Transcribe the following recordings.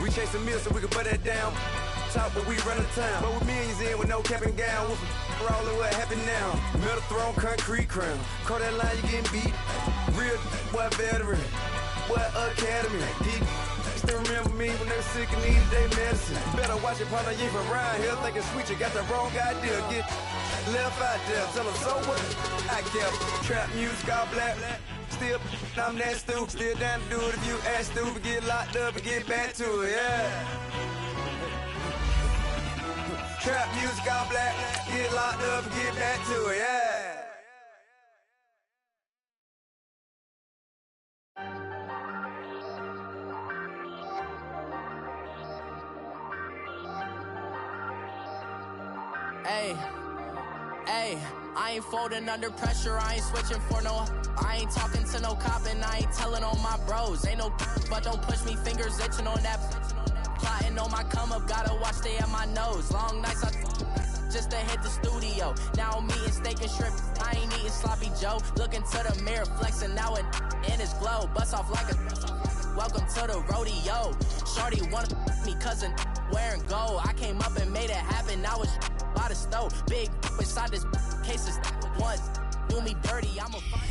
We chase a meal so we can put that down. Talk, but we run the town. But with millions in with no cap and gown. With rolling, what happened now? Metal throne, concrete crown. Call that line, you getting beat. Real boy veteran. Boy academy. Deep. Still remember me when they were sick and needed their medicine. Better watch it, partner, you from around here thinking sweet. You got the wrong idea. Get left out there. Tell them so what I kept. Trap music, all black. Still, I'm that stupid. Still down to do it if you act stupid. Get locked up and get back to it, yeah. Trap music, all black. Get locked up and get back to it, yeah. Hey, I ain't folding under pressure, I ain't switching for no. I ain't talking to no cop and I ain't telling on my bros. Ain't no but don't push me, fingers itching on that. Plotting on my come up, gotta watch stay at my nose. Long nights I just to hit the studio. Now I'm eating steak and shrimp, I ain't eating sloppy Joe. Looking to the mirror, flexing now it in his glow. Bust off like a welcome to the rodeo. Shorty wanna me cousin wearing gold. I came up and made it happen, now it's by the stove. Big inside this cases once do me dirty, I'm a fight.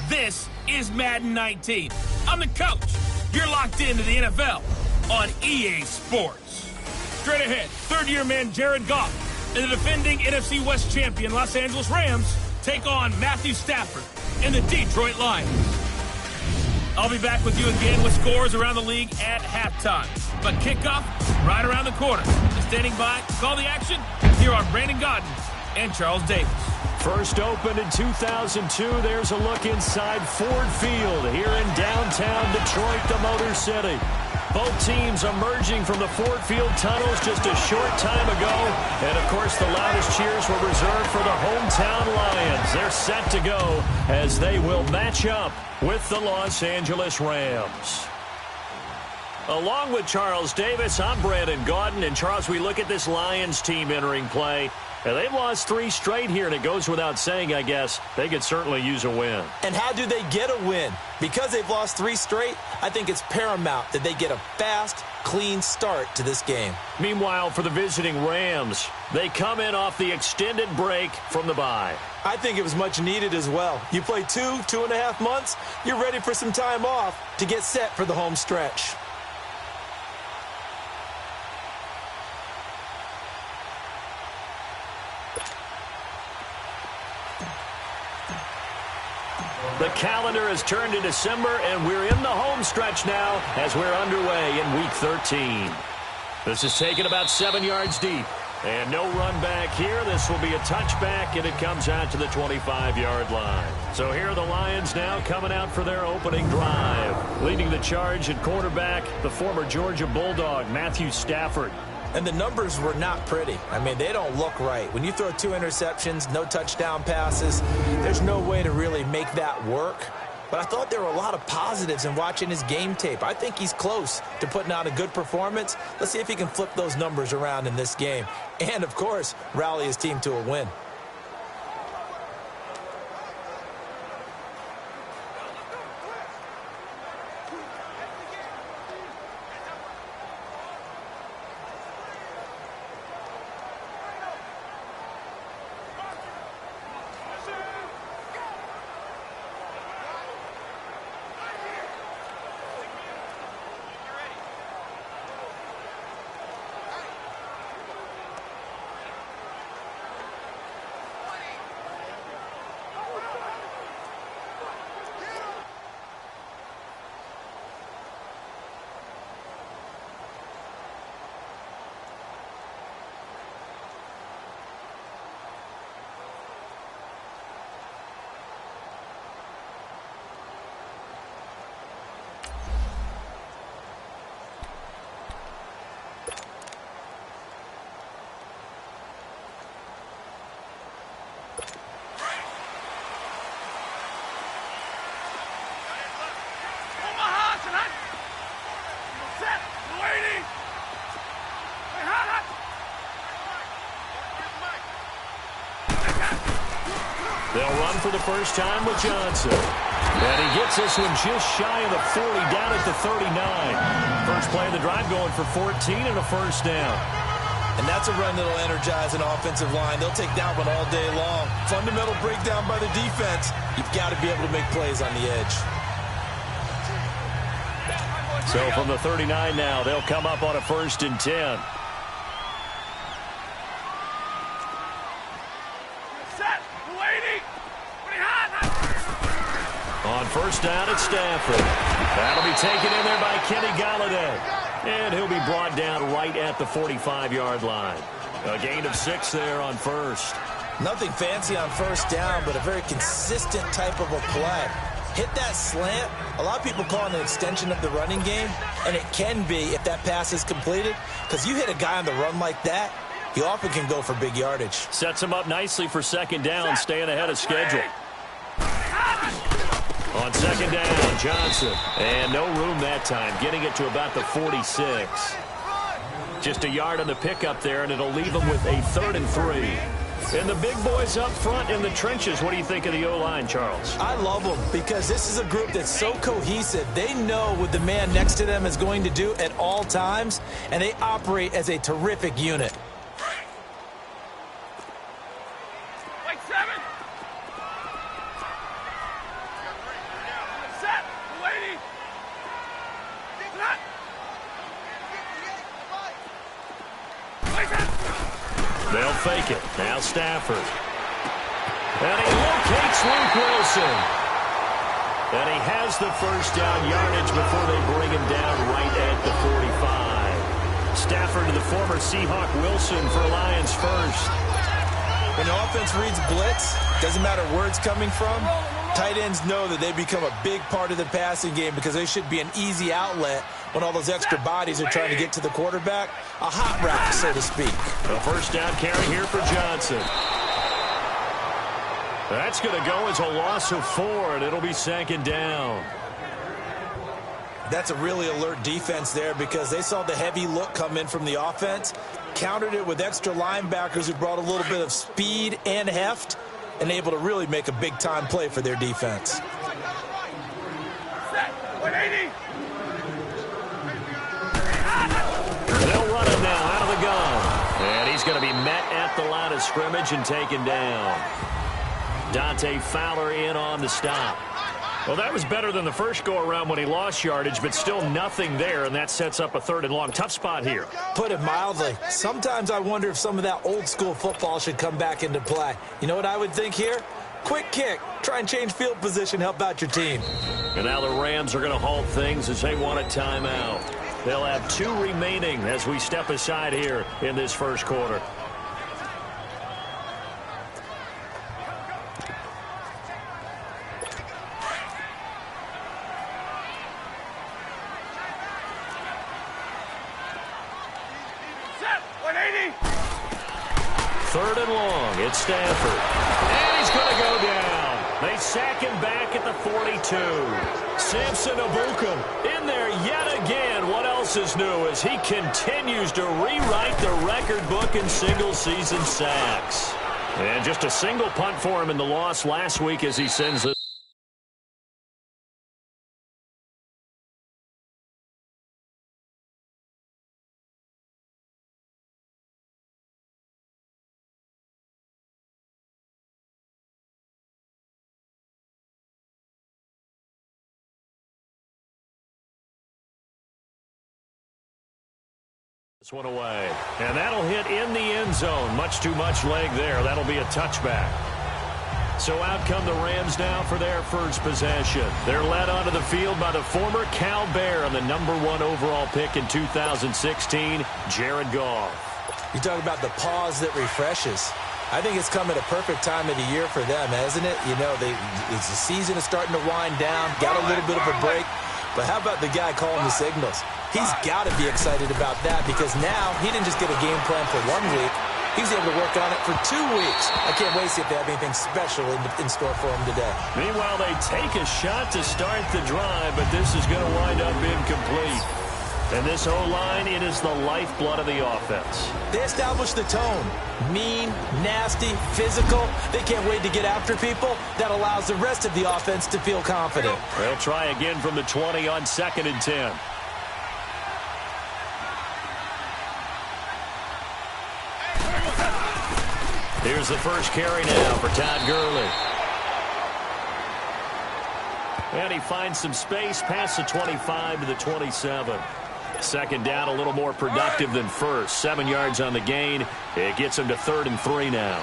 This is Madden 19. I'm the coach. You're locked into the NFL on EA Sports. Straight ahead, third-year man Jared Goff and the defending NFC West champion Los Angeles Rams take on Matthew Stafford and the Detroit Lions. I'll be back with you again with scores around the league at halftime. But kickoff right around the corner. Standing by, call the action here on Brandon Gaudin and Charles Davis. First opened in 2002, there's a look inside Ford Field here in downtown Detroit, the Motor City. Both teams emerging from the Ford Field tunnels just a short time ago. And, of course, the loudest cheers were reserved for the hometown Lions. They're set to go as they will match up with the Los Angeles Rams. Along with Charles Davis, I'm Brandon Gaudin. And, Charles, we look at this Lions team entering play. And they've lost 3 straight here, and it goes without saying, I guess, they could certainly use a win. And how do they get a win? Because they've lost 3 straight, I think it's paramount that they get a fast, clean start to this game. Meanwhile, for the visiting Rams, they come in off the extended break from the bye. I think it was much needed as well. You play 2.5 months, you're ready for some time off to get set for the home stretch. The calendar has turned to December, and we're in the home stretch now as we're underway in Week 13. This is taken about 7 yards deep. And no run back here. This will be a touchback, and it comes out to the 25-yard line. So here are the Lions now coming out for their opening drive. Leading the charge at quarterback, the former Georgia Bulldog, Matthew Stafford. And the numbers were not pretty. I mean, they don't look right. When you throw 2 interceptions, no touchdown passes, there's no way to really make that work. But I thought there were a lot of positives in watching his game tape. I think he's close to putting out a good performance. Let's see if he can flip those numbers around in this game. And, of course, rally his team to a win. They'll run for the first time with Johnson. And he gets this one just shy of the 40, down at the 39. First play of the drive going for 14 and a first down. And that's a run that'll energize an offensive line. They'll take that one all day long. Fundamental breakdown by the defense. You've got to be able to make plays on the edge. So from the 39 now, they'll come up on a 1st and 10. On 1st down at Stafford. That'll be taken in there by Kenny Galladay. And he'll be brought down right at the 45-yard line. A gain of 6 there on 1st. Nothing fancy on 1st down, but a very consistent type of a play. Hit that slant. A lot of people call it an extension of the running game, and it can be if that pass is completed, because you hit a guy on the run like that, he often can go for big yardage. Sets him up nicely for 2nd down, staying ahead of schedule. On 2nd down, Johnson. And no room that time, getting it to about the 46. Just a yard on the pickup there, and it'll leave them with a 3rd and 3. And the big boys up front in the trenches. What do you think of the O-line, Charles? I love them because this is a group that's so cohesive. They know what the man next to them is going to do at all times, and they operate as a terrific unit. They'll fake it. Now Stafford. And he locates Luke Wilson. And he has the 1st down yardage before they bring him down right at the 45. Stafford to the former Seahawk Wilson for Lions first. When the offense reads blitz, doesn't matter where it's coming from, tight ends know that they become a big part of the passing game because they should be an easy outlet when all those extra bodies are trying to get to the quarterback. A hot route, so to speak. A 1st down carry here for Johnson. That's going to go as a loss of 4, and it'll be 2nd down. That's a really alert defense there because they saw the heavy look come in from the offense, countered it with extra linebackers who brought a little bit of speed and heft, and able to really make a big-time play for their defense. They'll run him now out of the gun. And he's going to be met at the line of scrimmage and taken down. Dante Fowler in on the stop. Well, that was better than the first go-around when he lost yardage, but still nothing there, and that sets up a 3rd and long. Tough spot here. Put it mildly. Sometimes I wonder if some of that old-school football should come back into play. You know what I would think here? Quick kick. Try and change field position, help out your team. And now the Rams are going to halt things as they want a timeout. They'll have 2 remaining as we step aside here in this 1st quarter. Third and long. It's Stafford. And he's going to go down. They sack him back at the 42. Samson Ebukam in there yet again. What else is new as he continues to rewrite the record book in single-season sacks. And just a single punt for him in the loss last week as he sends it. This one away. And that'll hit in the end zone. Much too much leg there. That'll be a touchback. So out come the Rams now for their first possession. They're led onto the field by the former Cal Bear and the #1 overall pick in 2016, Jared Goff. You talk about the pause that refreshes. I think it's come at a perfect time of the year for them, hasn't it? You know, the season is starting to wind down, got a little bit of a break. But how about the guy calling the signals? He's got to be excited about that because now he didn't just get a game plan for 1 week. He was able to work on it for 2 weeks. I can't wait to see if they have anything special in store for him today. Meanwhile, they take a shot to start the drive, but this is going to wind up incomplete. And this O-line, it is the lifeblood of the offense. They establish the tone. Mean, nasty, physical. They can't wait to get after people. That allows the rest of the offense to feel confident. They'll try again from the 20 on 2nd and 10. Here's the first carry now for Todd Gurley. And he finds some space past the 25 to the 27. Second down, a little more productive than first. 7 yards on the gain. It gets him to 3rd and 3 now.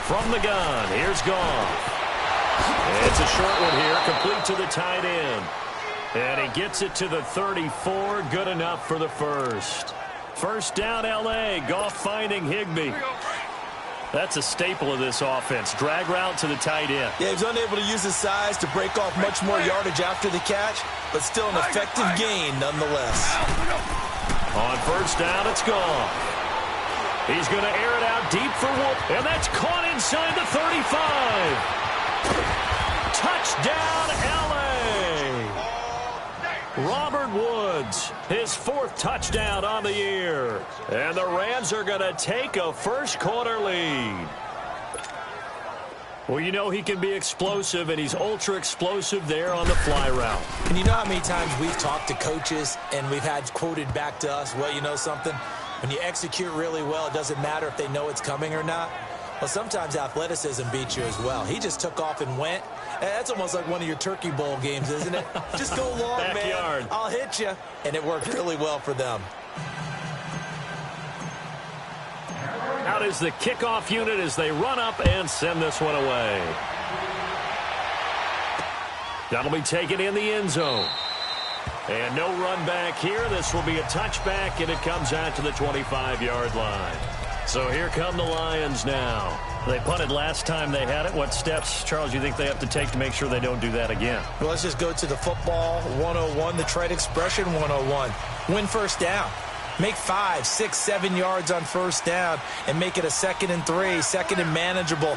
From the gun, here's Goff. It's a short one here, complete to the tight end. And he gets it to the 34, good enough for the first. First down, L.A., Goff finding Higbee. That's a staple of this offense. Drag route to the tight end. Yeah, he's unable to use his size to break off much more yardage after the catch, but still an effective gain nonetheless. On first down, it's Goff. He's going to air it out deep for Wolf, and that's caught inside the 35. Touchdown, L.A. Robert Woods, his 4th touchdown on the year. And the Rams are going to take a first-quarter lead. Well, you know he can be explosive, and he's ultra-explosive there on the fly route. And you know how many times we've talked to coaches, and we've had quoted back to us, well, you know something? When you execute really well, it doesn't matter if they know it's coming or not. Well, sometimes athleticism beats you as well. He just took off and went. That's almost like one of your Turkey Bowl games, isn't it? Just go long, Backyard. man. I'll hit you. And it worked really well for them. Out is the kickoff unit as they run up and send this one away. That'll be taken in the end zone. And no run back here. This will be a touchback, and it comes out to the 25-yard line. So here come the Lions now. They punted last time they had it. What steps, Charles, you think they have to take to make sure they don't do that again? Well, let's just go to the football 101, the trade expression 101. Win first down. Make 5, 6, 7 yards on first down and make it a 2nd and 3, 2nd and manageable.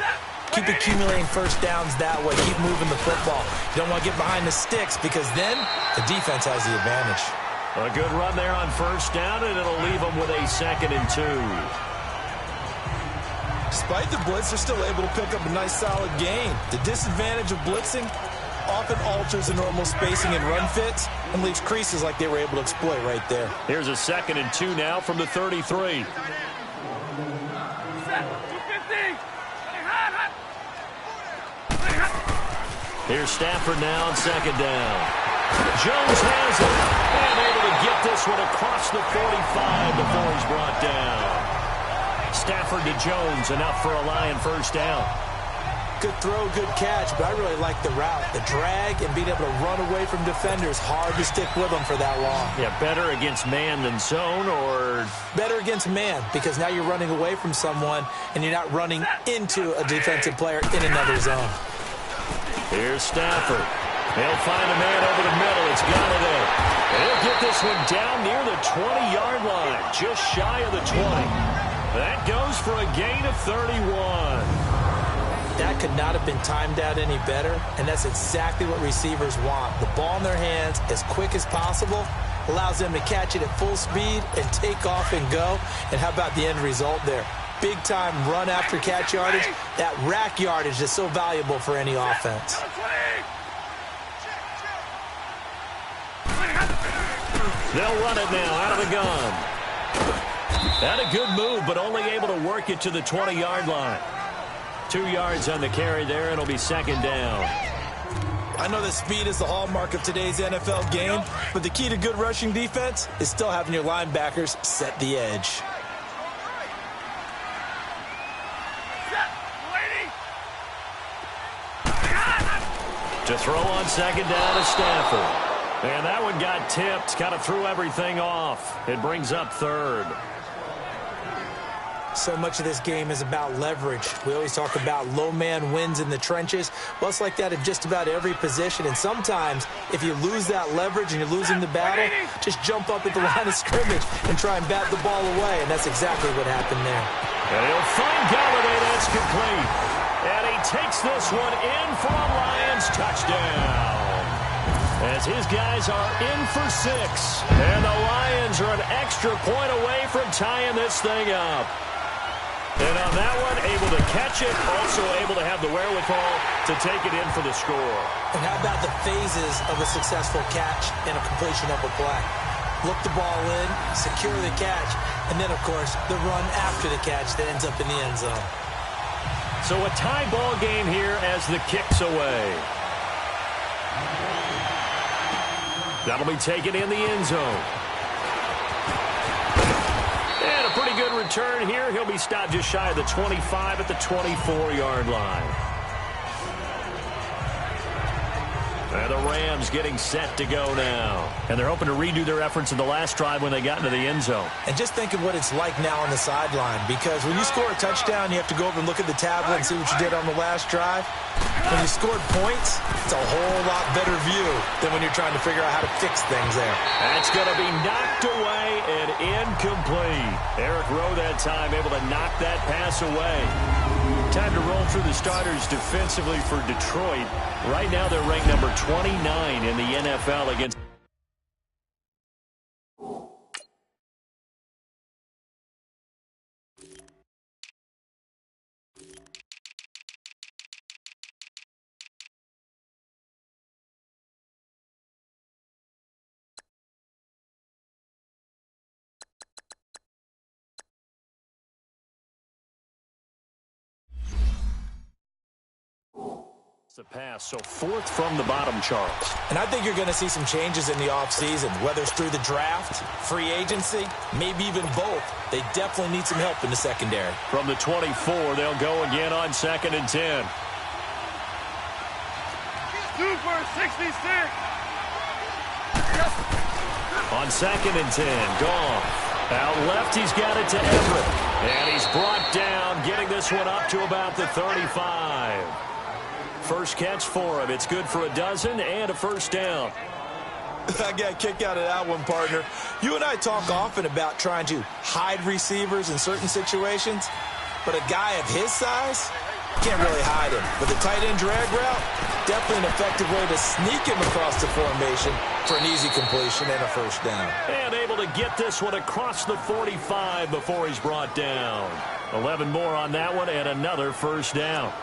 Keep accumulating first downs that way. Keep moving the football. You don't want to get behind the sticks because then the defense has the advantage. A good run there on first down, and it'll leave them with a 2nd and 2. Despite the blitz, they're still able to pick up a nice solid gain. The disadvantage of blitzing often alters the normal spacing and run fits and leaves creases like they were able to exploit right there. Here's a 2nd and 2 now from the 33. Here's Stafford now on 2nd down. Jones has it, and able to get this one across the 45 before he's brought down. Stafford to Jones, enough for a Lion first down. Good throw, good catch, but I really like the route. The drag and being able to run away from defenders, hard to stick with them for that long. Yeah, better against man than zone, or? Better against man, because now you're running away from someone and you're not running into a defensive player in another zone. Here's Stafford. He'll find a man over the middle. It's Galladay. And he'll get this one down near the 20-yard line, just shy of the 20. That goes for a gain of 31. That could not have been timed out any better, and that's exactly what receivers want. The ball in their hands as quick as possible allows them to catch it at full speed and take off and go. And how about the end result there? Big-time run after catch yardage. That rack yardage is so valuable for any offense. They'll run it now out of the gun. Had a good move, but only able to work it to the 20-yard line. 2 yards on the carry there, and it'll be 2nd down. I know that speed is the hallmark of today's NFL game, but the key to good rushing defense is still having your linebackers set the edge. To throw on 2nd down to Stafford. And that one got tipped, kind of threw everything off. It brings up 3rd. So much of this game is about leverage. We always talk about low man wins in the trenches. Well, it's like that in just about every position. And sometimes, if you lose that leverage and you're losing the battle, just jump up at the line of scrimmage and try and bat the ball away. And that's exactly what happened there. And he'll find Galladay. That's complete. And he takes this one in for a Lions touchdown. As his guys are in for 6. And the Lions are an extra point away from tying this thing up. And on that one, able to catch it, also able to have the wherewithal to take it in for the score. And how about the phases of a successful catch and a completion of a play? look the ball in, secure the catch, and then, of course, the run after the catch that ends up in the end zone. So a tie ball game here as the kick's away. That'll be taken in the end zone. And a pretty good return here. He'll be stopped just shy of the 25 at the 24-yard line. And the Rams getting set to go now. And they're hoping to redo their efforts in the last drive when they got into the end zone. And just think of what it's like now on the sideline, because when you score a touchdown, you have to go over and look at the tablet and see what you did on the last drive. When you scored points, it's a whole lot better view than when you're trying to figure out how to fix things there. That's going to be knocked away and incomplete. Eric Rowe that time able to knock that pass away. Time to roll through the starters defensively for Detroit. Right now they're ranked number 29 in the NFL against... the pass, so fourth from the bottom, Charles. And I think you're going to see some changes in the offseason, whether it's through the draft, free agency, maybe even both. They definitely need some help in the secondary. From the 24, they'll go again on 2nd and 10. Super 66. On 2nd and 10, gone. Out left, he's got it to Everett. And he's brought down, getting this one up to about the 35. First catch for him. It's good for a dozen and a first down. I got a kick out of that one, partner. You and I talk often about trying to hide receivers in certain situations, but a guy of his size can't really hide him. With a tight end drag route, definitely an effective way to sneak him across the formation for an easy completion and a first down. And able to get this one across the 45 before he's brought down. 11 more on that one and another first down.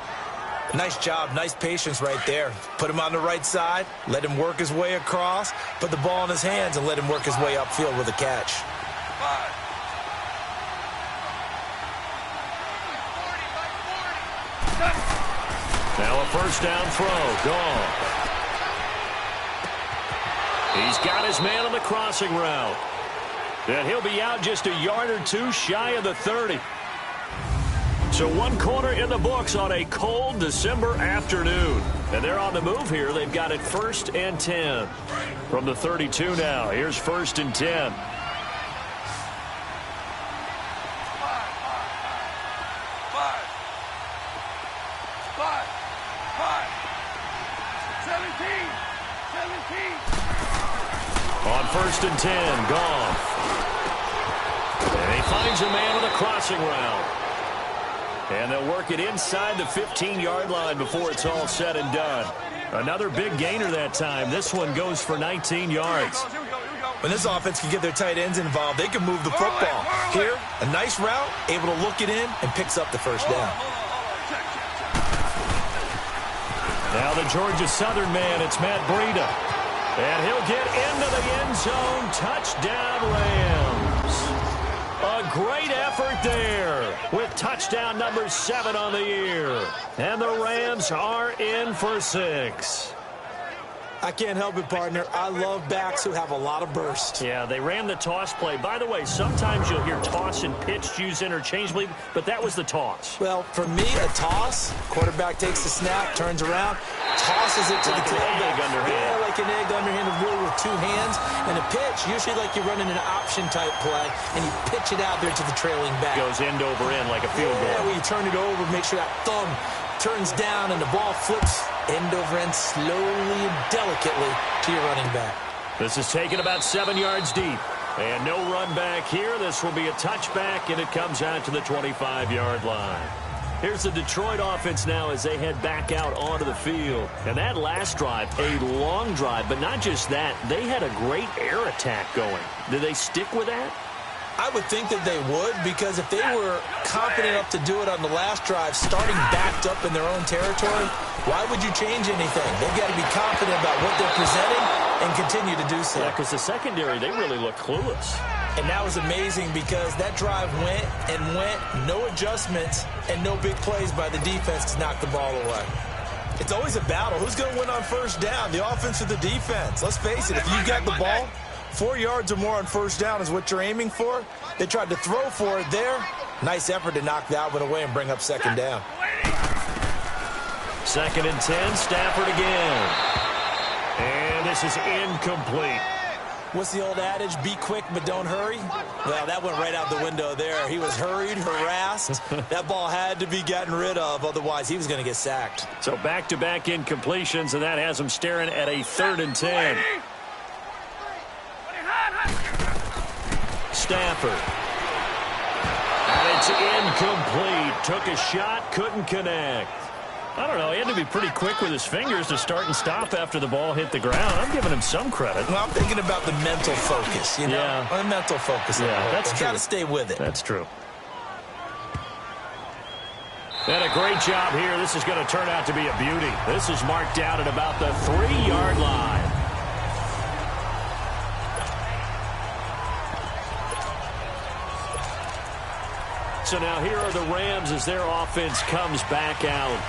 Nice job, nice patience right there. Put him on the right side, let him work his way across, put the ball in his hands, and let him work his way upfield with a catch. Now a first down throw, gone. He's got his man on the crossing route. And he'll be out just a yard or two shy of the 30. So one quarter in the books on a cold December afternoon. And they're on the move here. They've got it 1st and 10. From the 32 now, here's 1st and 10. On 1st and 10, gone. And he finds a man on the crossing route. And they'll work it inside the 15-yard line before it's all said and done. Another big gainer that time. This one goes for 19 yards. When this offense can get their tight ends involved, they can move the football. Here, a nice route, able to look it in, and picks up the first down. Now the Georgia Southern man, it's Matt Breida. And he'll get into the end zone. Touchdown, Rams. A great effort there with touchdown number 7 on the year. And the Rams are in for 6. I can't help it, partner. I love backs who have a lot of burst. Yeah, they ran the toss play. By the way, sometimes you'll hear toss and pitch used interchangeably, but that was the toss. Well, for me, a toss, quarterback takes the snap, turns around, tosses it to like the tailback. Egg underhand. Yeah, like an egg underhand, really with 2 hands. And a pitch, usually like you're running an option-type play, and you pitch it out there to the trailing back. Goes end over end like a field goal. Yeah, where you turn it over, make sure that thumb turns down, and the ball flips end over end slowly and delicately to your running back. This is taken about 7 yards deep. And no run back here. This will be a touchback, and it comes out to the 25-yard line. Here's the Detroit offense now as they head back out onto the field. And that last drive, a long drive, but not just that. They had a great air attack going. Did they stick with that? I would think that they would, because if they were confident enough to do it on the last drive, starting backed up in their own territory, why would you change anything? They've got to be confident about what they're presenting and continue to do so. Yeah, because the secondary, they really look clueless. And that was amazing because that drive went and went, no adjustments, and no big plays by the defense to knock the ball away. It's always a battle. Who's going to win on first down, the offense or the defense? Let's face it, if you've got the ball, 4 yards or more on first down is what you're aiming for. They tried to throw for it there. Nice effort to knock that one away and bring up second down. 2nd and 10, Stafford again. And this is incomplete. What's the old adage? Be quick, but don't hurry. Well, that went right out the window there. He was hurried, harassed. That ball had to be gotten rid of. Otherwise, he was going to get sacked. So back-to-back incompletions, and that has him staring at a 3rd and 10. Stafford. And it's incomplete. Took a shot, couldn't connect. I don't know. He had to be pretty quick with his fingers to start and stop after the ball hit the ground. I'm giving him some credit. Well, I'm thinking about the mental focus, you know? Yeah. The mental focus. Yeah, that's true. Got to stay with it. That's true. And a great job here. This is going to turn out to be a beauty. This is marked out at about the 3-yard line. So now here are the Rams as their offense comes back out.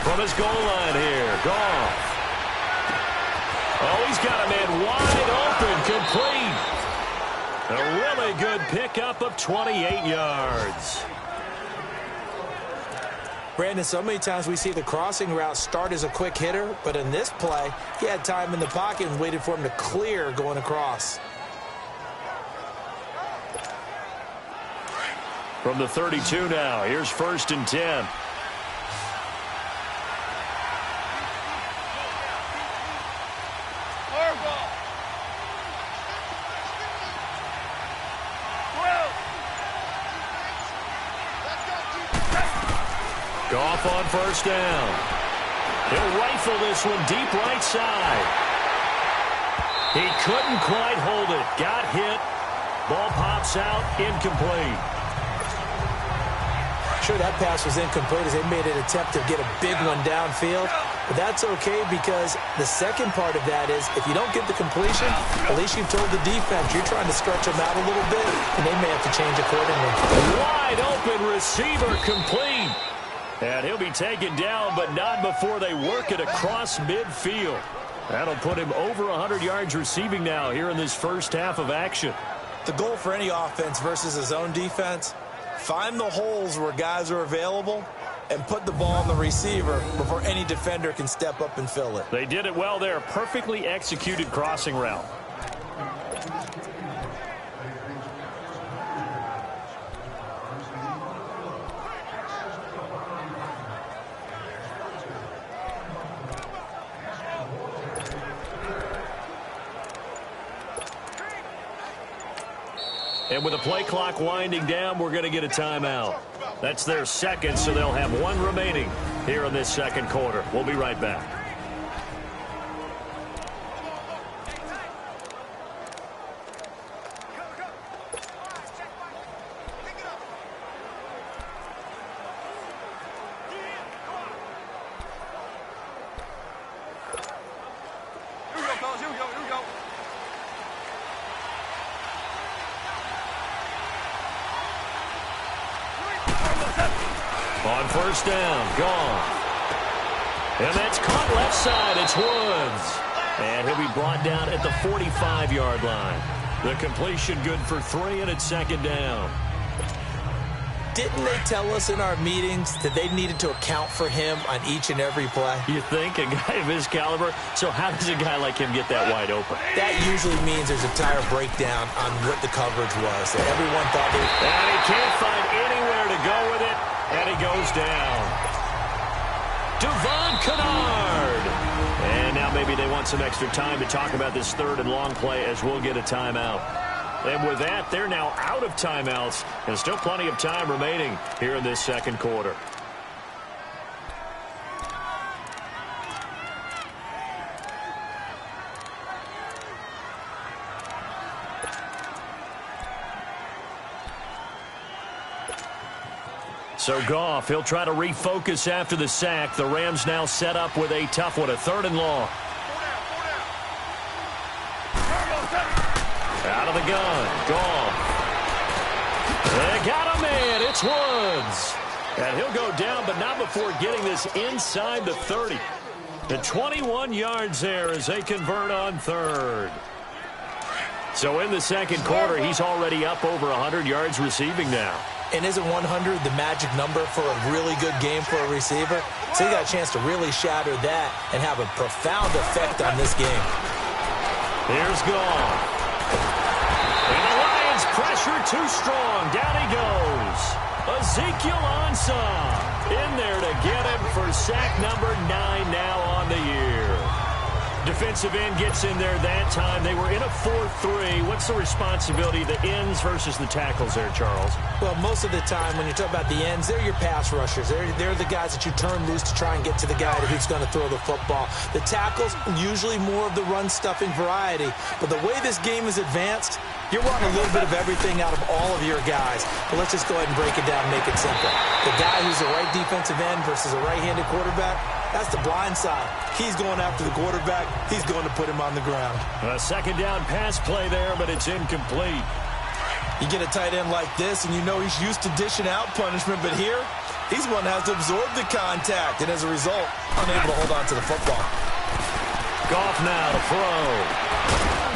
From his goal line here, Goff. Oh, he's got a man wide open, complete. A really good pickup of 28 yards. Brandon, so many times we see the crossing route start as a quick hitter, but in this play, he had time in the pocket and waited for him to clear going across. From the 32 now, here's 1st and 10. Goff on 1st down. He'll rifle this one deep right side. He couldn't quite hold it. Got hit. Ball pops out. Incomplete. Sure, that pass was incomplete as they made an attempt to get a big one downfield. But that's okay because the second part of that is if you don't get the completion, at least you've told the defense you're trying to stretch them out a little bit, and they may have to change accordingly. Wide open receiver complete. And he'll be taken down, but not before they work it across midfield. That'll put him over 100 yards receiving now here in this first half of action. The goal for any offense versus his own defense, find the holes where guys are available and put the ball on the receiver before any defender can step up and fill it. They did it well there. Perfectly executed crossing route. And with the play clock winding down, we're going to get a timeout. That's their second, so they'll have one remaining here in this second quarter. We'll be right back. On 1st down, Goff. And that's caught left side. It's Woods. And he'll be brought down at the 45-yard line. The completion good for 3, and it's 2nd down. Didn't they tell us in our meetings that they needed to account for him on each and every play? You think? A guy of his caliber? So how does a guy like him get that wide open? That usually means there's a tire breakdown on what the coverage was. That everyone thought they... And he can't find anywhere to go with it. And he goes down. Devon Kennard. And now maybe they want some extra time to talk about this 3rd and long play as we'll get a timeout. And with that, they're now out of timeouts. And still plenty of time remaining here in this second quarter. So Goff, he'll try to refocus after the sack. The Rams now set up with a tough one, a 3rd and long. Out of the gun, Goff. They got a man, it's Woods. And he'll go down, but not before getting this inside the 30. The 21 yards there as they convert on 3rd. So in the second quarter, he's already up over 100 yards receiving now. And isn't 100 the magic number for a really good game for a receiver? So he got a chance to really shatter that and have a profound effect on this game. Here's Goff. And the Lions pressure too strong. Down he goes. Ezekiel Ansah in there to get him for sack number 9 now on the year. Defensive end gets in there that time. They were in a 4-3. What's the responsibility of the ends versus the tackles there, Charles? Well, most of the time when you talk about the ends, they're your pass rushers. They're the guys that you turn loose to try and get to the guy who's going to throw the football. The tackles, usually more of the run-stuffing variety. But the way this game is advanced, you're wanting a little bit of everything out of all of your guys. But let's just go ahead and break it down and make it simple. The guy who's a right defensive end versus a right-handed quarterback, that's the blind side. He's going after the quarterback. He's going to put him on the ground. A second down pass play there, but it's incomplete. You get a tight end like this, and you know he's used to dishing out punishment, but here, he's one that has to absorb the contact, and as a result, unable to hold on to the football. Goff now to throw.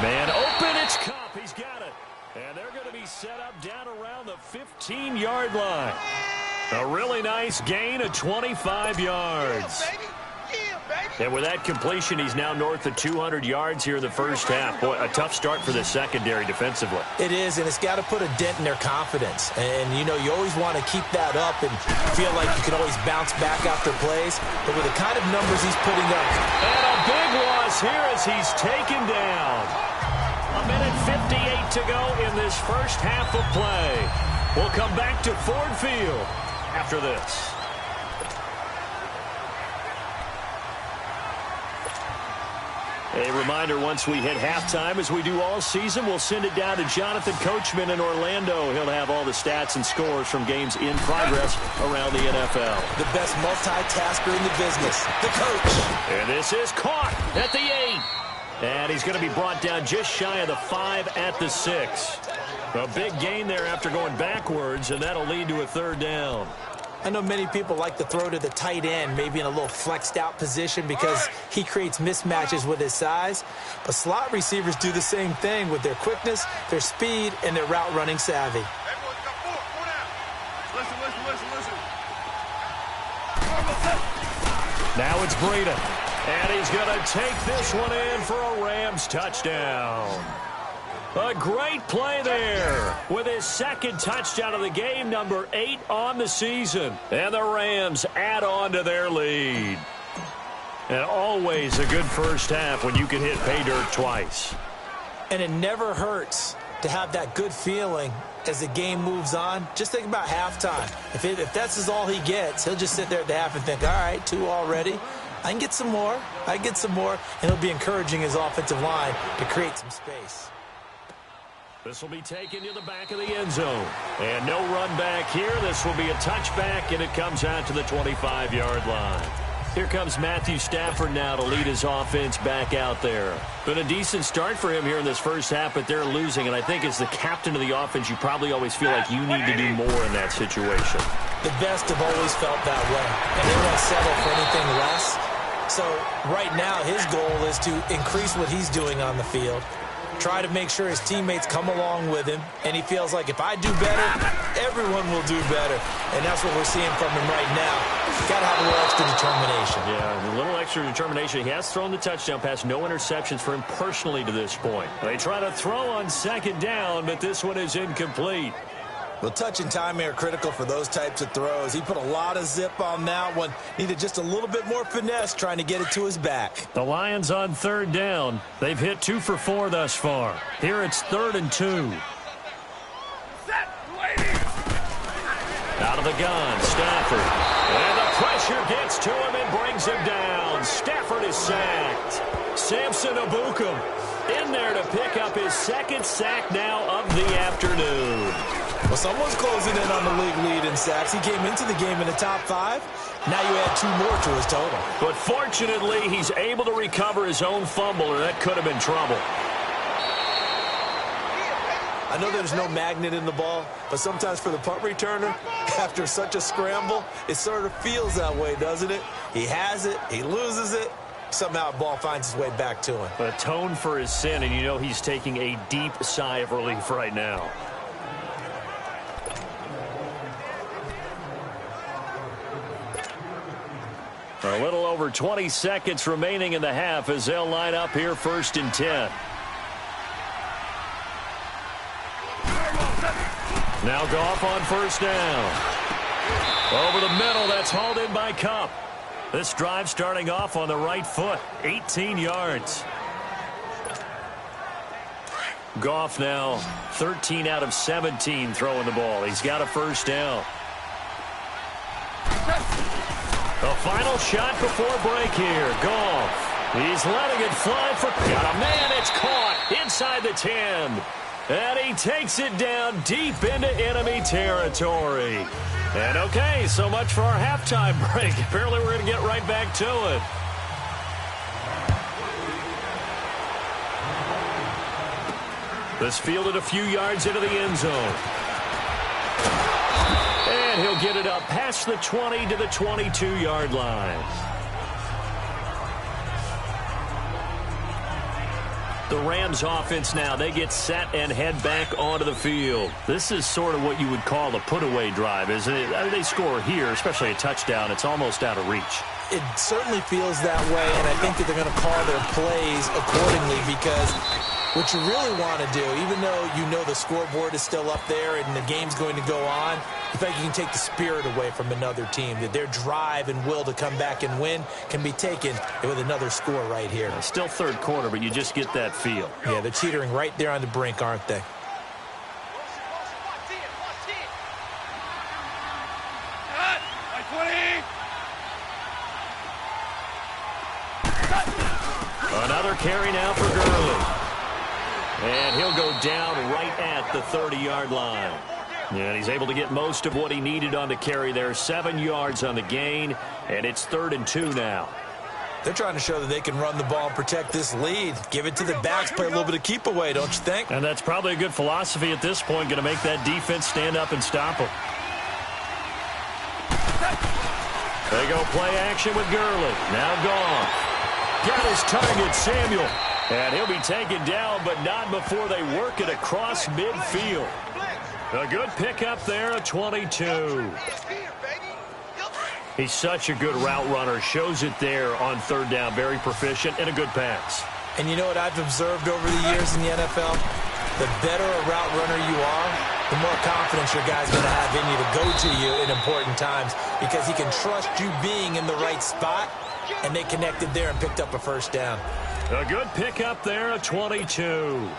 Man open, it's Cup. He's got it. And they're going to be set up down around the 15-yard line. A really nice gain of 25 yards. And with that completion, he's now north of 200 yards here in the first half. Boy, a tough start for the secondary defensively. It is, and it's got to put a dent in their confidence. And, you know, you always want to keep that up and feel like you can always bounce back after plays. But with the kind of numbers he's putting up. And a big loss here as he's taken down. A minute 58 to go in this first half of play. We'll come back to Ford Field after this. A reminder, once we hit halftime, as we do all season, we'll send it down to Jonathan Coachman in Orlando. He'll have all the stats and scores from games in progress around the NFL. The best multitasker in the business, the coach. And this is caught at the 8. And he's going to be brought down just shy of the 5 at the 6. A big gain there after going backwards, and that'll lead to a 3rd down. I know many people like to throw to the tight end, maybe in a little flexed out position because he creates mismatches with his size. But slot receivers do the same thing with their quickness, their speed, and their route running savvy. Now it's Breida. And he's going to take this one in for a Rams touchdown. A great play there with his second touchdown of the game, number 8 on the season. And the Rams add on to their lead. And always a good first half when you can hit pay dirt twice. And it never hurts to have that good feeling as the game moves on. Just think about halftime. If that's all he gets, he'll just sit there at the half and think, all right, 2 already. I can get some more. I can get some more. And he'll be encouraging his offensive line to create some space. This will be taken to the back of the end zone. And no run back here. This will be a touchback, and it comes out to the 25-yard line. Here comes Matthew Stafford now to lead his offense back out there. Been a decent start for him here in this first half, but they're losing. And I think as the captain of the offense, you probably always feel like you need to do more in that situation. The best have always felt that way, and they won't settle for anything less. So right now his goal is to increase what he's doing on the field, try to make sure his teammates come along with him, and he feels like if I do better, everyone will do better. And that's what we're seeing from him right now. Got to have a little extra determination. Yeah, a little extra determination. He has thrown the touchdown pass, no interceptions for him personally to this point. They try to throw on second down, but this one is incomplete. Well, touch and timing are critical for those types of throws. He put a lot of zip on that one. Needed just a little bit more finesse trying to get it to his back. The Lions on third down. They've hit 2 for 4 thus far. Here it's 3rd and 2. Out of the gun, Stafford. And the pressure gets to him and brings him down. Stafford is sacked. Samson Ebukam in there to pick up his 2nd sack now of the afternoon. Well, someone's closing in on the league lead in sacks. He came into the game in the top 5. Now you add 2 more to his total. But fortunately, he's able to recover his own fumble, or that could have been trouble. I know there's no magnet in the ball, but sometimes for the punt returner, after such a scramble, it sort of feels that way, doesn't it? He has it, he loses it, somehow the ball finds its way back to him. Atone for his sin, and you know he's taking a deep sigh of relief right now. A little over 20 seconds remaining in the half as they'll line up here 1st and 10. Now Goff on 1st down. Over the middle, that's hauled in by Kupp. This drive starting off on the right foot, 18 yards. Goff now 13 out of 17 throwing the ball. He's got a 1st down. The final shot before break here. Goff. He's letting it fly for... Got a man. It's caught inside the 10. And he takes it down deep into enemy territory. And okay, so much for our halftime break. Apparently we're going to get right back to it. This fielded a few yards into the end zone. And he'll get it up past the 20 to the 22-yard line. The Rams offense now, they get set and head back onto the field. This is sort of what you would call a put-away drive, isn't it? I mean, they score here, especially a touchdown. It's almost out of reach. It certainly feels that way, and I think that they're going to call their plays accordingly because what you really want to do, even though you know the scoreboard is still up there and the game's going to go on, you think you can take the spirit away from another team, that their drive and will to come back and win can be taken with another score right here. Still 3rd quarter, but you just get that feel. Yeah, they're teetering right there on the brink, aren't they? Another carry now for Gurley. And he'll go down right at the 30-yard line. And he's able to get most of what he needed on the carry there. 7 yards on the gain, and it's 3rd and 2 now. They're trying to show that they can run the ball and protect this lead. Give it to the backs, play a little bit of keep away, don't you think? And that's probably a good philosophy at this point, going to make that defense stand up and stop them. They go play action with Gurley. Now gone. Got his target, Samuel. And he'll be taken down, but not before they work it across midfield. A good pickup there, a 22. He's such a good route runner. Shows it there on 3rd down. Very proficient and a good pass. And you know what I've observed over the years in the NFL? The better a route runner you are, the more confidence your guy's going to have in you to go to you in important times because he can trust you being in the right spot, and they connected there and picked up a 1st down. A good pickup there, a 22.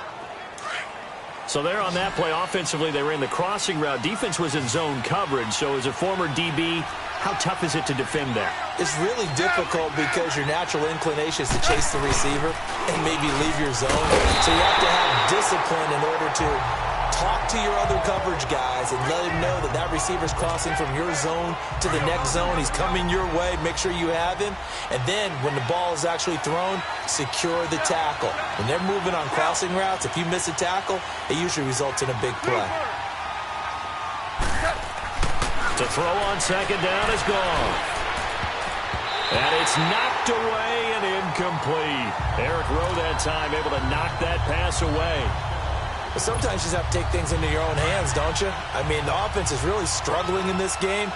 So there on that play, offensively, they ran the crossing route. Defense was in zone coverage, so as a former DB, how tough is it to defend that? It's really difficult because your natural inclination is to chase the receiver and maybe leave your zone. So you have to have discipline in order to talk to your other coverage guys and let him know that that receiver's crossing from your zone to the next zone. He's coming your way. Make sure you have him. And then when the ball is actually thrown, secure the tackle. When they're moving on crossing routes, if you miss a tackle, it usually results in a big play. To throw on 2nd down is gone. And it's knocked away and incomplete. Eric Rowe that time able to knock that pass away. But sometimes you just have to take things into your own hands, don't you? I mean, the offense is really struggling in this game.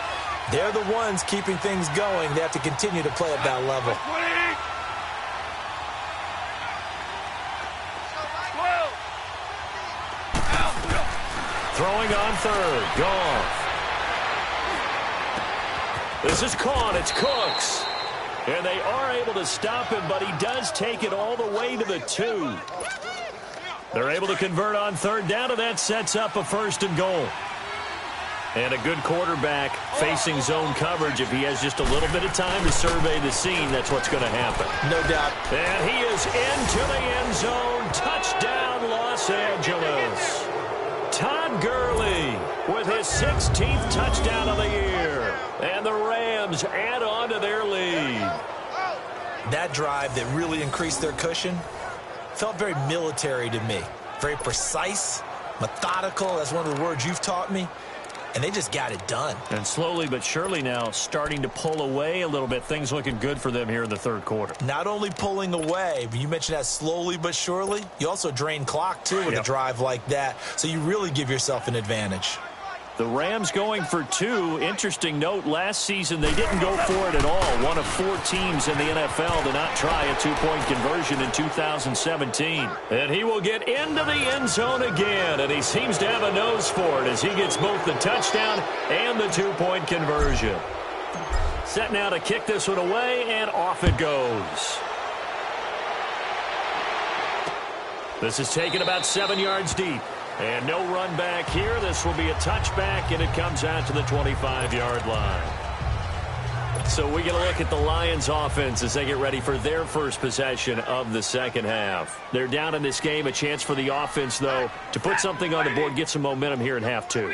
They're the ones keeping things going. They have to continue to play at that level. Throwing on 3rd. Goff. This is caught. It's Cooks. And they are able to stop him, but he does take it all the way to the 2. They're able to convert on 3rd down, and that sets up a 1st and goal. And a good quarterback facing zone coverage. If he has just a little bit of time to survey the scene, that's what's going to happen. No doubt. And he is into the end zone. Touchdown, Los Angeles. Todd Gurley with his 16th touchdown of the year. And the Rams add on to their lead. That drive that really increased their cushion felt very military to me. Very precise, methodical. That's one of the words you've taught me. And they just got it done. And slowly but surely now starting to pull away a little bit. Things looking good for them here in the third quarter. Not only pulling away, but you mentioned that slowly but surely. You also drain clock, too, with a drive like that. So you really give yourself an advantage. The Rams going for 2. Interesting note, last season they didn't go for it at all. One of 4 teams in the NFL to not try a 2-point conversion in 2017. And he will get into the end zone again, and he seems to have a nose for it as he gets both the touchdown and the 2-point conversion. Set now to kick this one away, and off it goes. This is taken about 7 yards deep. And no run back here. This will be a touchback, and it comes out to the 25-yard line. So we get a look at the Lions offense as they get ready for their first possession of the second half. They're down in this game. A chance for the offense, though, to put something on the board, get some momentum here in half 2.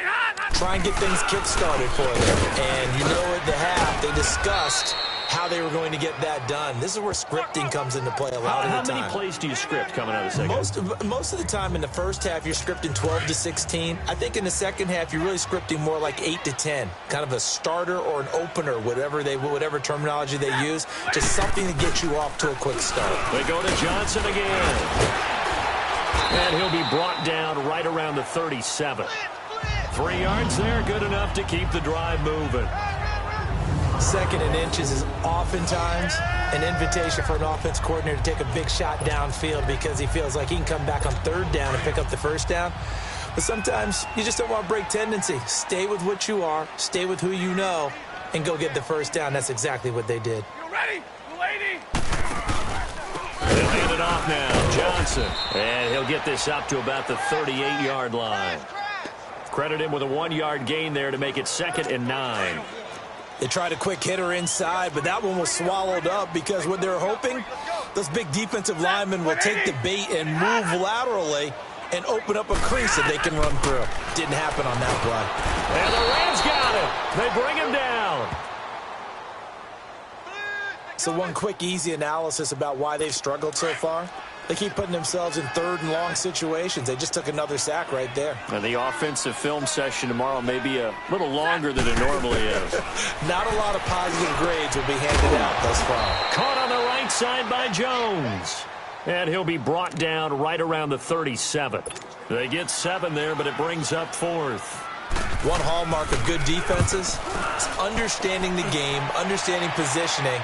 Try and get things kick-started for them. And you know at the half, they discussed how they were going to get that done. This is where scripting comes into play a lot of the time. How many plays do you script coming out of the second? Most of the time in the first half, you're scripting 12 to 16. I think in the second half, you're really scripting more like 8 to 10. Kind of a starter or an opener, whatever terminology they use. Just something to get you off to a quick start. They go to Johnson again. And he'll be brought down right around the 37. 3 yards there, good enough to keep the drive moving. Second and inches is oftentimes an invitation for an offense coordinator to take a big shot downfield because he feels like he can come back on third down and pick up the first down. But sometimes you just don't want to break tendency. Stay with what you are, stay with who you know, and go get the first down. That's exactly what they did. You ready, lady? They'll hand it off now. Johnson. And he'll get this up to about the 38-yard line. Credit him with a 1-yard gain there to make it 2nd and 9. They tried a quick hitter inside, but that one was swallowed up because what they're hoping, those big defensive linemen will take the bait and move laterally and open up a crease that they can run through. Didn't happen on that play. And the Rams got it. They bring him down. So one quick, easy analysis about why they've struggled so far. They keep putting themselves in third and long situations. They just took another sack right there. And the offensive film session tomorrow may be a little longer than it normally is. Not a lot of positive grades will be handed out thus far. Caught on the right side by Jones. And he'll be brought down right around the 37. They get 7 there, but it brings up 4th. One hallmark of good defenses is understanding the game, understanding positioning,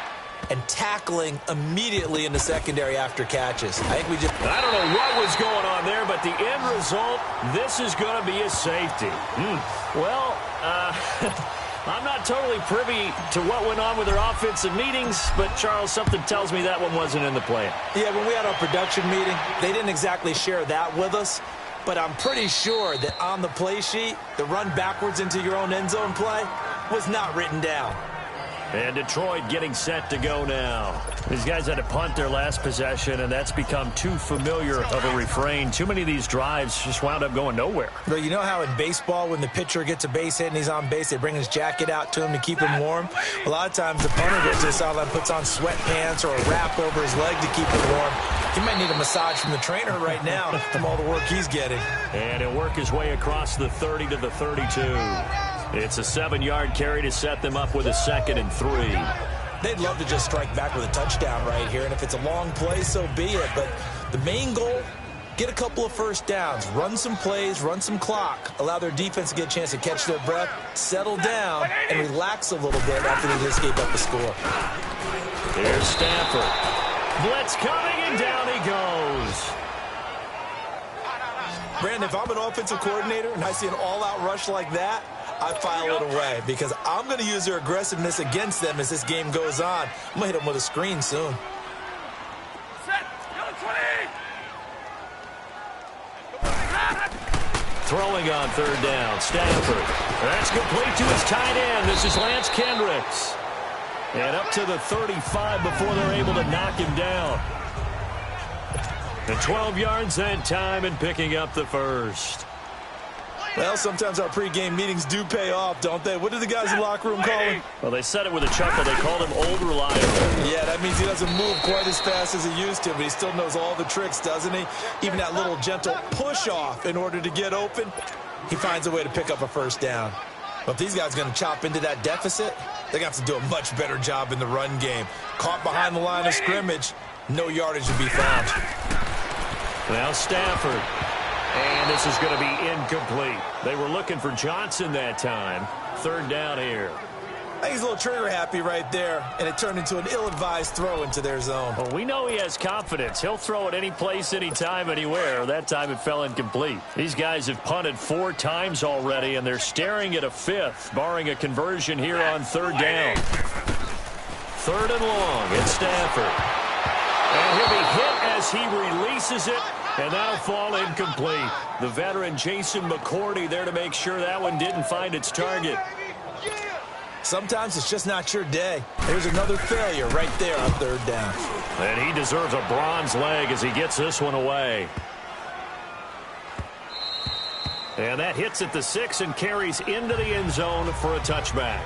and tackling immediately in the secondary after catches. I don't know what was going on there, but the end result, this is going to be a safety. Well, I'm not totally privy to what went on with their offensive meetings, but, Charles, something tells me that one wasn't in the plan. Yeah, when we had our production meeting, they didn't exactly share that with us, but I'm pretty sure that on the play sheet, the run backwards into your own end zone play was not written down. And Detroit getting set to go now. These guys had to punt their last possession, and that's become too familiar of a refrain. Too many of these drives just wound up going nowhere. But you know how in baseball, when the pitcher gets a base hit and he's on base, they bring his jacket out to him to keep him warm? A lot of times the punter goes to the sideline, puts on sweatpants or a wrap over his leg to keep him warm. He might need a massage from the trainer right now from all the work he's getting. And he'll work his way across the 30 to the 32. It's a 7-yard carry to set them up with a 2nd and 3. They'd love to just strike back with a touchdown right here, and if it's a long play, so be it. But the main goal, get a couple of first downs, run some plays, run some clock, allow their defense to get a chance to catch their breath, settle down, and relax a little bit after they just gave up the score. Here's Stafford. Blitz coming, and down he goes. Brandon, if I'm an offensive coordinator and I see an all-out rush like that, I file it away because I'm going to use their aggressiveness against them as this game goes on. I'm going to hit them with a screen soon. Throwing on 3rd down, Stafford. That's complete to his tight end. This is Lance Kendricks. And up to the 35 before they're able to knock him down. And 12 yards that time and picking up the first. Well, sometimes our pregame meetings do pay off, don't they? What do the guys in the locker room call him? Well, they said it with a chuckle. They called him old reliable. Yeah, that means he doesn't move quite as fast as he used to, but he still knows all the tricks, doesn't he? Even that little gentle push-off in order to get open, he finds a way to pick up a first down. But if these guys are going to chop into that deficit, they're going to have to do a much better job in the run game. Caught behind the line of scrimmage, no yardage to be found. Now Stafford. And this is going to be incomplete. They were looking for Johnson that time. Third down here. I think he's a little trigger happy right there, and it turned into an ill-advised throw into their zone. Well, we know he has confidence. He'll throw it any place, anytime, anywhere. That time it fell incomplete. These guys have punted 4 times already, and they're staring at a 5th, barring a conversion here on third down. 3rd and long. It's Stafford. And he'll be hit as he releases it. And that'll fall incomplete. The veteran Jason McCourty there to make sure that one didn't find its target. Sometimes it's just not your day. There's another failure right there on third down. And he deserves a bronze leg as he gets this one away. And that hits at the 6 and carries into the end zone for a touchback.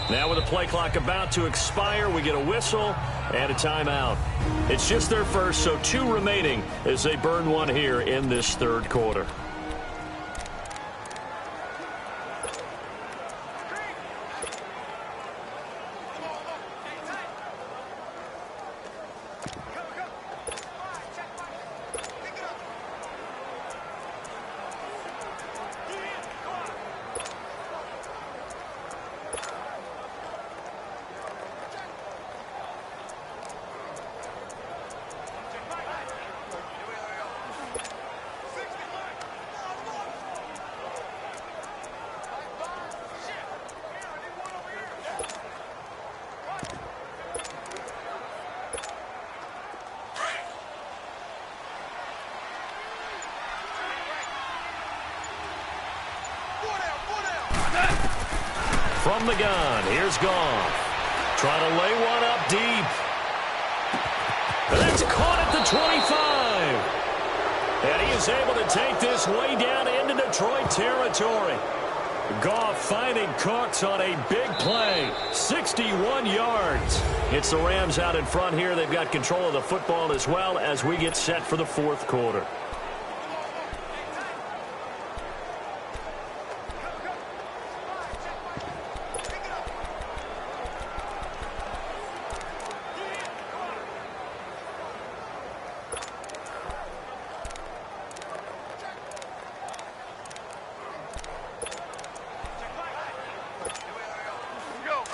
Now with the play clock about to expire, we get a whistle and a timeout. It's just their first, so 2 remaining as they burn one here in this third quarter. From the gun, here's Goff. Trying to lay one up deep. And that's caught at the 25. And he is able to take this way down into Detroit territory. Goff finding Cooks on a big play. 61 yards. It's the Rams out in front here. They've got control of the football as well as we get set for the fourth quarter.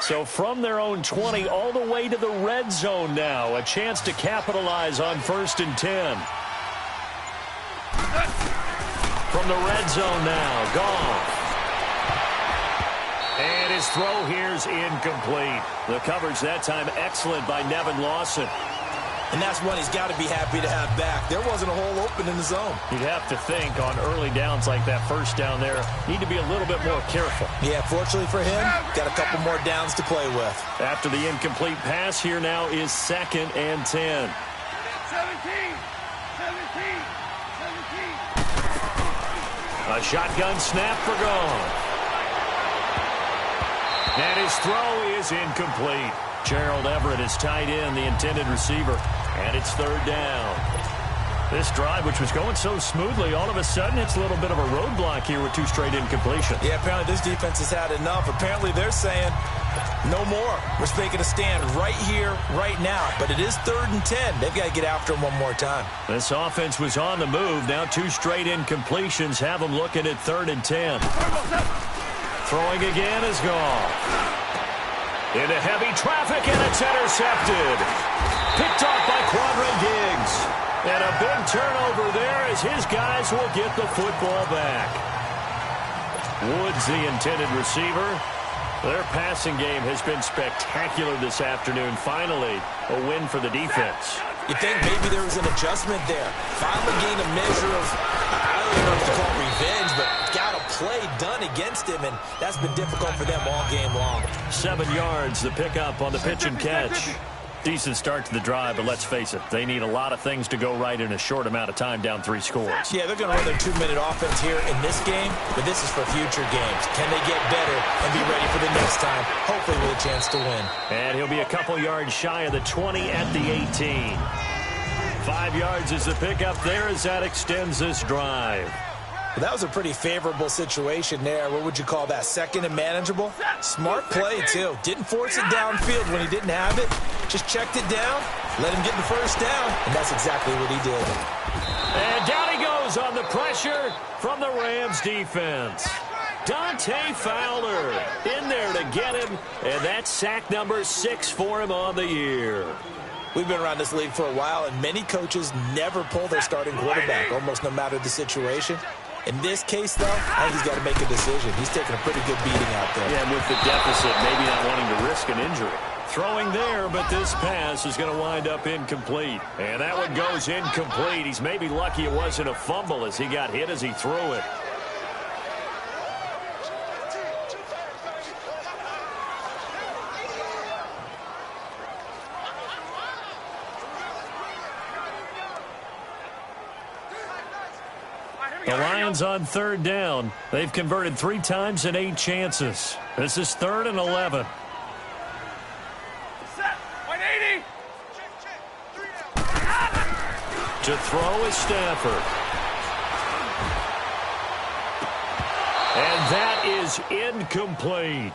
So from their own 20 all the way to the red zone now. A chance to capitalize on 1st and 10. From the red zone now, Goff. And his throw here's incomplete. The coverage that time excellent by Nevin Lawson. And that's one he's got to be happy to have back. There wasn't a hole open in the zone. You'd have to think on early downs like that first down there, need to be a little bit more careful. Yeah, fortunately for him, got a couple more downs to play with. After the incomplete pass, here now is 2nd and 10. 17. A shotgun snap for Goff. And his throw is incomplete. Gerald Everett is tied in, the intended receiver. And it's 3rd down. This drive, which was going so smoothly, all of a sudden it's a little bit of a roadblock here with 2 straight incompletions. Yeah, apparently this defense has had enough. Apparently they're saying, no more. We're making a stand right here, right now. But it is 3rd and 10. They've got to get after him one more time. This offense was on the move. Now 2 straight incompletions have them looking at 3rd and 10. Throwing again is Goff. Into heavy traffic, and it's intercepted. Picked off by Quadra Diggs. And a big turnover there as his guys will get the football back. Woods, the intended receiver. Their passing game has been spectacular this afternoon. Finally, a win for the defense. You think maybe there was an adjustment there. Finally gained a measure of, I don't even know if to call it revenge, but got a play done against him, and that's been difficult for them all game long. 7 yards, the pickup on the pitch and catch. Decent start to the drive, but let's face it, they need a lot of things to go right in a short amount of time, down 3 scores. Yeah, they're going to run their 2-minute offense here in this game, but this is for future games. Can they get better and be ready for the next time, hopefully with a chance to win? And he'll be a couple yards shy of the 20 at the 18. 5 yards is the pickup there as that extends this drive. Well, that was a pretty favorable situation there. What would you call that? Second and manageable? Smart play, too. Didn't force it downfield when he didn't have it. Just checked it down, let him get the first down, and that's exactly what he did. And down he goes on the pressure from the Rams defense. Dante Fowler in there to get him, and that's sack number 6 for him on the year. We've been around this league for a while, and many coaches never pull their starting quarterback, almost no matter the situation. In this case, though, I think he's got to make a decision. He's taking a pretty good beating out there. Yeah, with the deficit, maybe not wanting to risk an injury. Throwing there, but this pass is going to wind up incomplete. And that one goes incomplete. He's maybe lucky it wasn't a fumble as he got hit as he threw it. The Lions on 3rd down. They've converted 3 times in 8 chances. This is 3rd and 11. To throw is Stafford. And that is incomplete.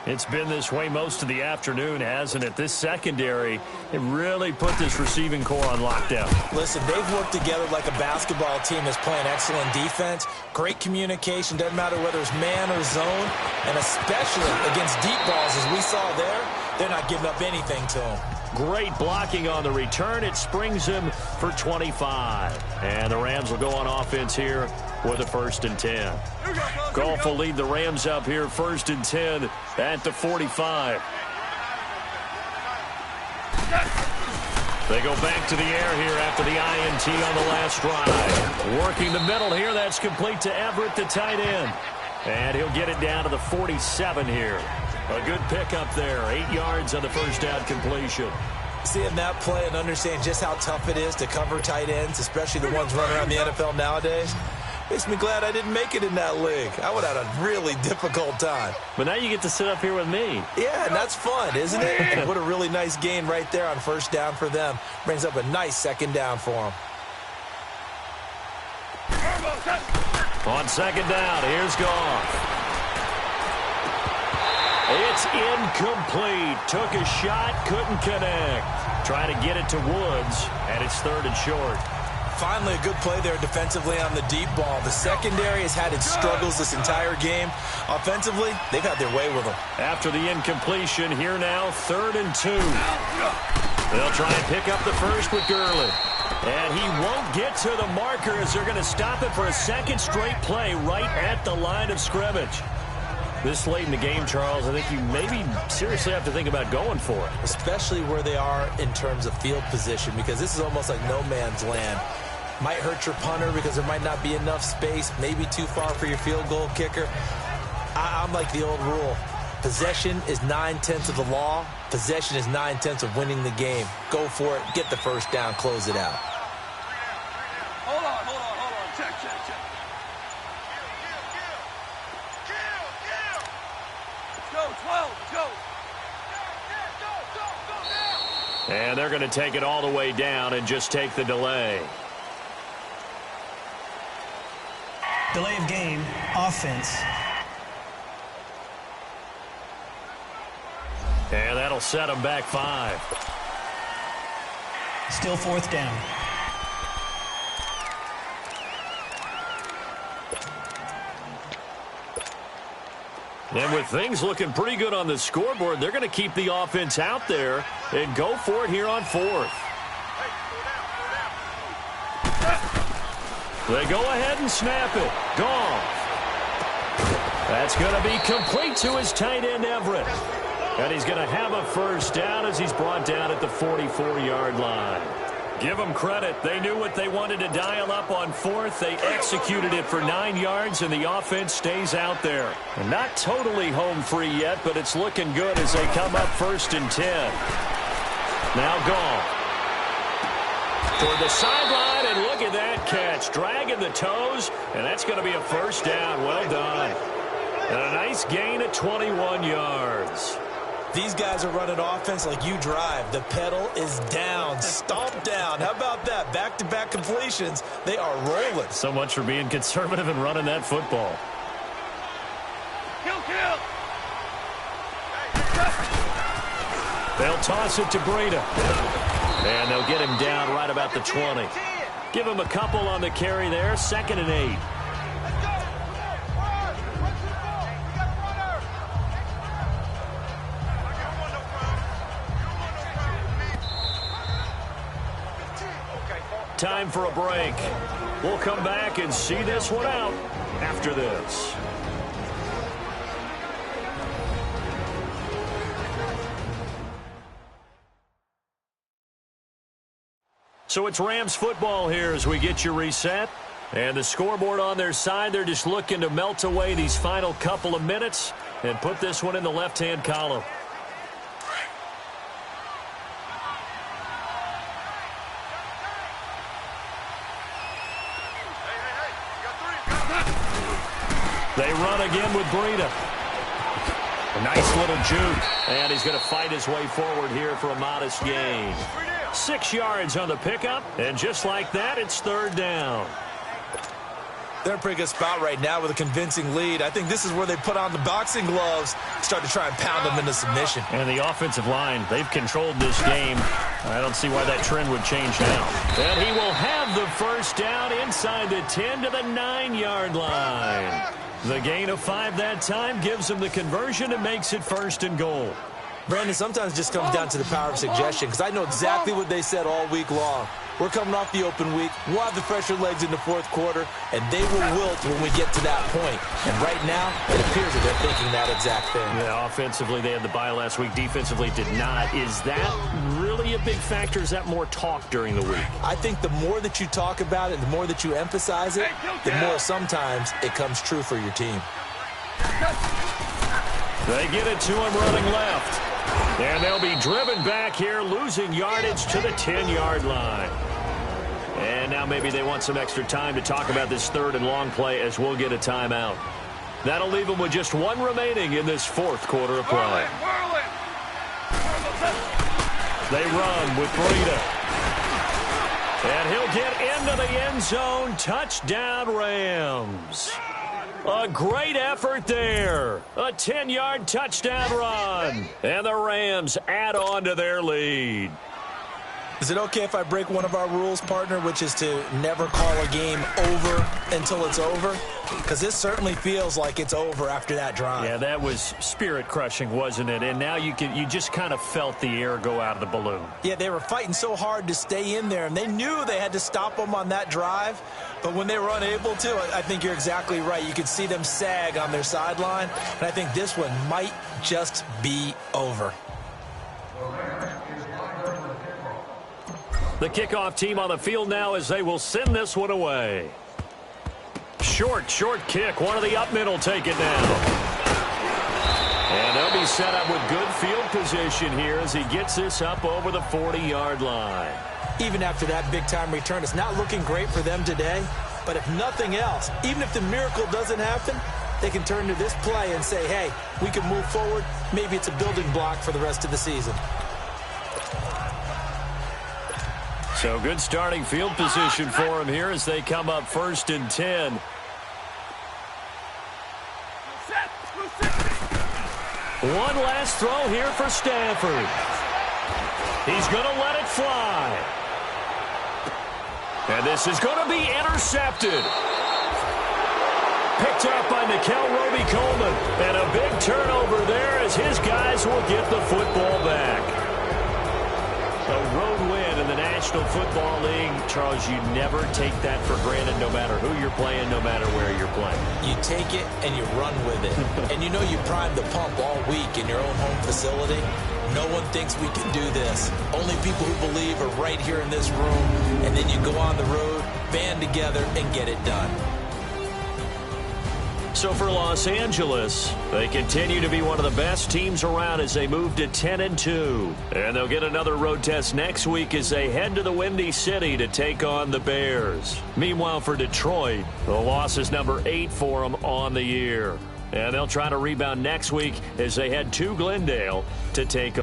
It's been this way most of the afternoon, hasn't it? This secondary, it really put this receiving core on lockdown. Listen, they've worked together like a basketball team that's playing excellent defense. Great communication, doesn't matter whether it's man or zone. And especially against deep balls, as we saw there, they're not giving up anything to them. Great blocking on the return. It springs him for 25. And the Rams will go on offense here with a 1st and 10. Goff will lead the Rams up here 1st and 10 at the 45. They go back to the air here after the INT on the last drive. Working the middle here. That's complete to Everett, the tight end. And he'll get it down to the 47 here. A good pickup there. 8 yards on the first down completion. Seeing that play and understand just how tough it is to cover tight ends, especially the ones running around the NFL nowadays, makes me glad I didn't make it in that league. I would have had a really difficult time. But now you get to sit up here with me. Yeah, and that's fun, isn't it? And what a really nice gain right there on 1st down for them. Brings up a nice 2nd down for them. On 2nd down, here's Goff. It's incomplete. Took a shot, couldn't connect. Try to get it to Woods, and it's 3rd and short. Finally, a good play there defensively on the deep ball. The secondary has had its struggles this entire game. Offensively, they've had their way with them. After the incompletion, here now, 3rd and 2. They'll try and pick up the first with Gurley. And he won't get to the marker as they're going to stop it for a 2nd straight play right at the line of scrimmage. This late in the game, Charles, I think you maybe seriously have to think about going for it. Especially where they are in terms of field position, because this is almost like no man's land. Might hurt your punter because there might not be enough space, maybe too far for your field goal kicker. I'm like the old rule. Possession is 9/10 of the law. Possession is 9/10 of winning the game. Go for it. Get the first down. Close it out. Hold on. Check. Go, 12, go. And they're going to take it all the way down and just take the delay. Delay of game, offense. And that'll set them back 5. Still 4th down. And with things looking pretty good on the scoreboard, they're going to keep the offense out there and go for it here on 4th. They go ahead and snap it. Goff. That's going to be complete to his tight end, Everett. And he's going to have a first down as he's brought down at the 44-yard line. Give them credit. They knew what they wanted to dial up on fourth. They executed it for 9 yards, and the offense stays out there. And not totally home free yet, but it's looking good as they come up 1st and 10. Now Goff. Toward the sideline, and look at that catch. Dragging the toes, and that's going to be a first down. Well done. And a nice gain of 21 yards. These guys are running offense like you drive. The pedal is down, stomped down. How about that? Back-to-back completions. They are rolling. So much for being conservative and running that football. Kill. They'll toss it to Breida. And they'll get him down right about the 20. Give him a couple on the carry there. 2nd and 8. Time for a break. We'll come back and see this one out after this. So it's Rams football here as we get you reset. And the scoreboard on their side, they're just looking to melt away these final couple of minutes and put this one in the left-hand column. They run again with Breida. A nice little juke. And he's going to fight his way forward here for a modest gain. 6 yards on the pickup. And just like that, it's 3rd down. They're in a pretty good spot right now with a convincing lead. I think this is where they put on the boxing gloves, start to try and pound them into submission. And the offensive line, they've controlled this game. I don't see why that trend would change now. And he will have the first down inside the 10 to the 9-yard line. The gain of 5 that time gives him the conversion and makes it 1st and goal. Brandon, sometimes it just comes down to the power of suggestion, because I know exactly what they said all week long. We're coming off the open week. We'll have the fresher legs in the 4th quarter, and they will wilt when we get to that point. And right now, it appears that they're thinking that exact thing. Yeah, offensively, they had the bye last week. Defensively, did not. Is that really a big factor? Is that more talk during the week? I think the more that you talk about it, the more that you emphasize it, the more sometimes it comes true for your team. They get it to him running left. And they'll be driven back here, losing yardage to the 10-yard line. And now maybe they want some extra time to talk about this 3rd and long play as we'll get a timeout. That'll leave them with just 1 remaining in this 4th quarter of play. They run with Breida. And he'll get into the end zone. Touchdown, Rams. A great effort there. A 10-yard touchdown run. And the Rams add on to their lead. Is it okay if I break one of our rules, partner, which is to never call a game over until it's over? Because this certainly feels like it's over after that drive. Yeah, that was spirit-crushing, wasn't it? And now you just kind of felt the air go out of the balloon. Yeah, they were fighting so hard to stay in there, and they knew they had to stop them on that drive. But when they were unable to, I think you're exactly right. You could see them sag on their sideline, and I think this one might just be over. The kickoff team on the field now as they will send this one away. Short kick. One of the up men will take it down. And they'll be set up with good field position here as he gets this up over the 40-yard line. Even after that big-time return, it's not looking great for them today. But if nothing else, even if the miracle doesn't happen, they can turn to this play and say, hey, we can move forward. Maybe it's a building block for the rest of the season. So good starting field position for him here as they come up 1st and 10. One last throw here for Stafford. He's going to let it fly. And this is going to be intercepted. Picked up by Nikel Roby-Coleman. And a big turnover there as his guys will get the football back. A road win in the National Football League. Charles, you never take that for granted no matter who you're playing, no matter where you're playing. You take it and you run with it. And you know you primed the pump all week in your own home facility. No one thinks we can do this. Only people who believe are right here in this room. And then you go on the road, band together, and get it done. So for Los Angeles, they continue to be one of the best teams around as they move to 10-2. And they'll get another road test next week as they head to the Windy City to take on the Bears. Meanwhile, for Detroit, the loss is number 8 for them on the year. And they'll try to rebound next week as they head to Glendale to take